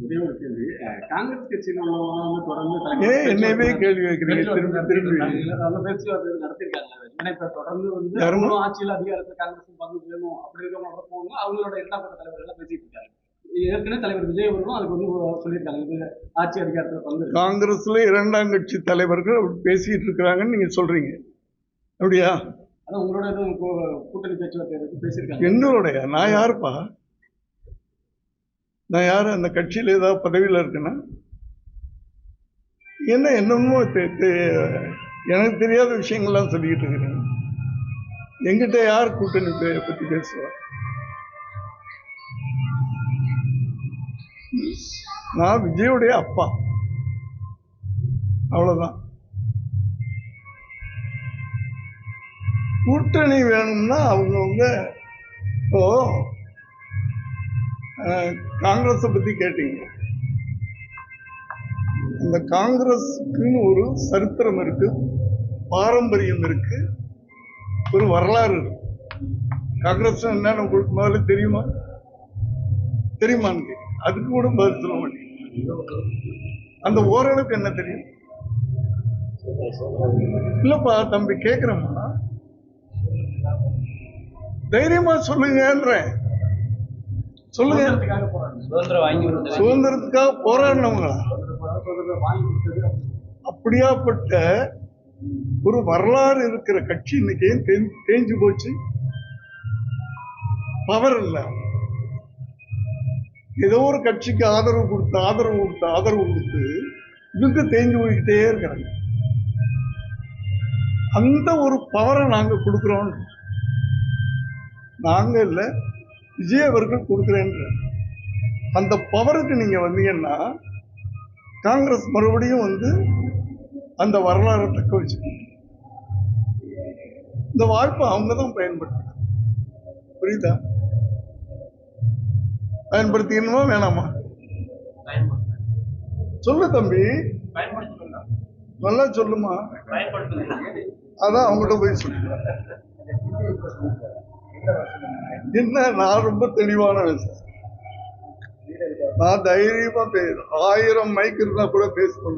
ஒரே ஒரு கேள்வி. காங்கிரஸ் கட்சியில உள்ளவங்க வந்து தொடர்ந்து என்னவே கேள்வி வைக்கிறீங்க திரும்பி திரும்பி பேச்சுவார்த்தை நடத்திருக்காங்க. ஏன்னா இப்ப தொடர்ந்து வந்து அவங்களும் ஆட்சியில் அதிகாரத்தில் காங்கிரஸ் பங்கு வேணும் அப்படி இருக்கிறவங்க போகணும் அவங்களோட இரண்டாம் கட்ட தலைவர்கள் எல்லாம் பேசிட்டு இருக்காங்க. ஏற்கனவே தலைவர் விஜய் அவர்களும் அதுக்கு வந்து சொல்லியிருக்காங்க இது ஆட்சி அதிகாரத்தில் பங்கு. காங்கிரஸ்ல இரண்டாம் கட்சி தலைவர்கள் பேசிட்டு இருக்கிறாங்கன்னு நீங்க சொல்றீங்க அப்படியா? அதான் உங்களோட கூட்டணி பேச்சுவார்த்தை பேசியிருக்காங்க. என்னுடைய நான் யாருப்பா? நான் யாரு? அந்த கட்சியில் ஏதாவது பதவியில் இருக்குன்னா என்ன என்னமோ எனக்கு தெரியாத விஷயங்கள்லாம் சொல்லிக்கிட்டு இருக்கிறேன். எங்கிட்ட யார் கூட்டணி பற்றி பேசுவார்? நான் விஜயோடைய அப்பா, அவ்வளவுதான். கூட்டணி வேணும்னா அவங்கவுங்க இப்போ காங்கிரஸை பத்தி கேட்டீங்க. அந்த காங்கிரஸுக்குன்னு ஒரு சரித்திரம் இருக்கு, பாரம்பரியம் இருக்கு, ஒரு வரலாறு இருக்கு. காங்கிரஸ் என்னன்னு உங்களுக்கு முதல்ல தெரியுமா? தெரியுமான்னு அதுக்கு கூட பதில் சொல்ல மாட்டேங்க. அந்த ஓரளவுக்கு என்ன தெரியும்? இல்லப்பா தம்பி கேட்கிறோம்னா தைரியமா சொல்லுங்கன்ற. சொல்லுங்க. சுதந்திரத்துக்காக போராடினவங்களா? அப்படியாப்பட்ட ஒரு வரலாறு இருக்கிற கட்சி இன்னைக்கு தேஞ்சு போச்சு. பவர் இல்ல. ஏதோ ஒரு கட்சிக்கு ஆதரவு கொடுத்து இதுக்கு தேஞ்சு போய்கிட்டே இருக்கிறாங்க. அந்த ஒரு பவரை நாங்க கொடுக்கிறோம். நாங்க இல்ல, விஜய் அவர்கள் கொடுக்கிறேன்ற அந்த பவருக்கு நீங்க வந்தீங்கன்னா காங்கிரஸ் மறுபடியும் வந்து அந்த வரலாறு தக்க வச்சுக்கணும். இந்த வாய்ப்பை அவங்க தான் பயன்படுத்த. புரியுதா? பயன்படுத்திக்கணுமா வேணாமா? சொல்லு தம்பி, நல்லா சொல்லுமா. அதான் அவங்ககிட்ட போய் சொல்லு. என்ன நான் ரொம்ப தெளிவான விஷயம். நான் தைரியமா 1000 மைக் இருந்தா கூட பேசுவேன்.